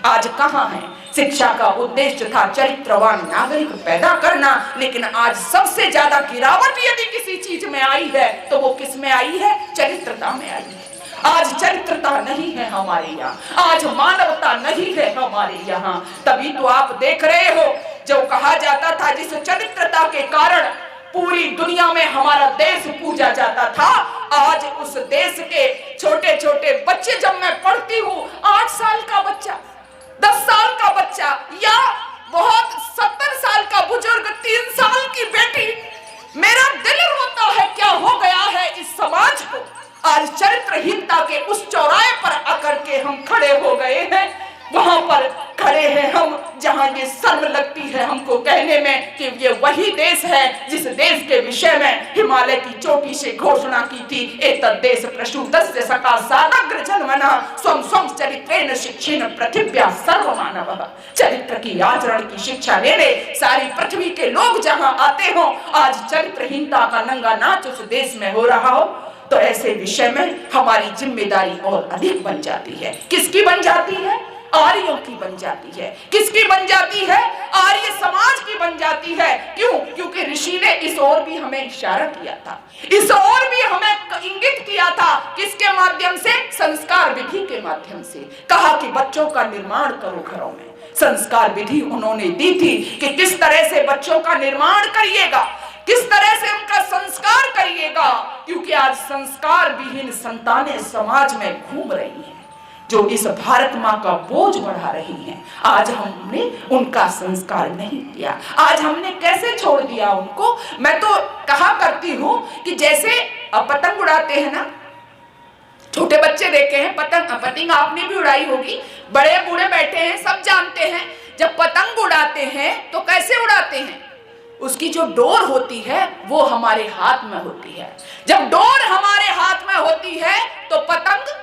आज कहाँ है? शिक्षा का उद्देश्य था चरित्रवान नागरिक पैदा करना, लेकिन आज सबसे ज्यादा गिरावट यदि किसी चीज में आई है तो वो किस में आई है? चरित्रता में आई है। आज चरित्रता नहीं है हमारे यहाँ, आज मानवता नहीं है हमारे यहाँ। तभी तो आप देख रहे हो, जो कहा जाता था जिस चरित्रता के कारण पूरी दुनिया में हमारा देश पूजा जाता था, आज उस देश के छोटे छोटे बच्चे, जब मैं पढ़ती हूँ 8 साल का बच्चा, 10 साल का बच्चा, या बहुत 70 साल का बुजुर्ग, 3 साल की बेटी, मेरा दिल रोता है क्या हो गया है इस समाज को। आज चरित्रहीनता के उस चौराहे पर आकर के हम खड़े हो गए हैं, वहां पर खड़े हैं हम जहां ये शर्म लगती है हमको कहने में कि ये वही देश है जिस देश के विषय में हिमालय की चोटी से घोषणा की थी, एतद् देश प्रसूतस्य सका सादग्र जन्मना स्वं स्वं चरित्रेण शिक्षेण पृथिव्या सर्वमानवः। चरित्र की आचरण की शिक्षा लेने सारी पृथ्वी के लोग जहां आते हो, आज चरित्रहीनता का नंगा नाच उस देश में हो रहा हो, तो ऐसे विषय में हमारी जिम्मेदारी और अधिक बन जाती है। किसकी बन जाती है? आर्यों की बन जाती है। किसकी बन जाती है? आर्य समाज की बन जाती है। क्यों? क्योंकि ऋषि ने इस ओर भी हमें इशारा किया था, इस ओर भी हमें इंगित किया था। किसके माध्यम से? संस्कार विधि के माध्यम से। कहा कि बच्चों का निर्माण करो घरों में। संस्कार विधि उन्होंने दी थी कि किस तरह से बच्चों का निर्माण करिएगा, किस तरह से उनका संस्कार करिएगा, क्योंकि आज संस्कार विहीन संतानें समाज में घूम रही हैं, जो इस भारत माँ का बोझ बढ़ा रही हैं। आज हमने उनका संस्कार नहीं किया, आज हमने कैसे छोड़ दिया उनको। मैं तो कहा करती हूँ कि जैसे पतंग उड़ाते हैं ना, छोटे बच्चे देखे हैं पतंग आपने भी उड़ाई होगी, बड़े बूढ़े बैठे हैं सब जानते हैं, जब पतंग उड़ाते हैं तो कैसे उड़ाते हैं? उसकी जो डोर होती है वो हमारे हाथ में होती है। जब डोर हमारे हाथ में होती है तो पतंग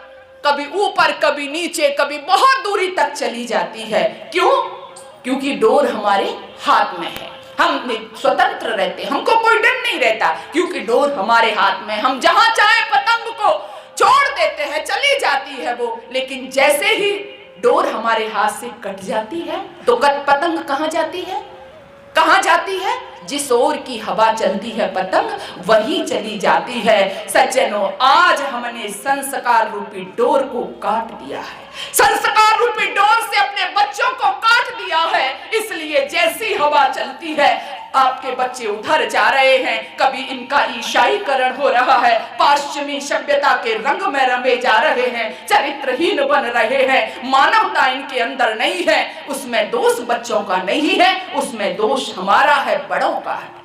कभी ऊपर कभी नीचे कभी बहुत दूरी तक चली जाती है। क्यों? क्योंकि डोर हमारे हाथ में है, हम स्वतंत्र रहते, हमको कोई डर नहीं रहता, क्योंकि डोर हमारे हाथ में। हम जहां चाहे पतंग को छोड़ देते हैं, चली जाती है वो, लेकिन जैसे ही डोर हमारे हाथ से कट जाती है तो पतंग कहाँ जाती है? कहाँ जाती है? जिस ओर की हवा चलती है पतंग वही चली जाती है। सज्जनों, आज हमने संस्कार रूपी डोर को काट दिया है, संस्कार रूपी डोर से अपने बच्चों को काट दिया है। इसलिए जैसी हवा चलती है आपके बच्चे उधर जा रहे हैं, कभी इनका ईसाईकरण हो रहा है, पश्चिमी सभ्यता के रंग में रमे जा रहे हैं, चरित्रहीन बन रहे हैं, मानवता इनके अंदर नहीं है। उसमें दोष बच्चों का नहीं है, उसमें दोष हमारा है, बड़ों का है।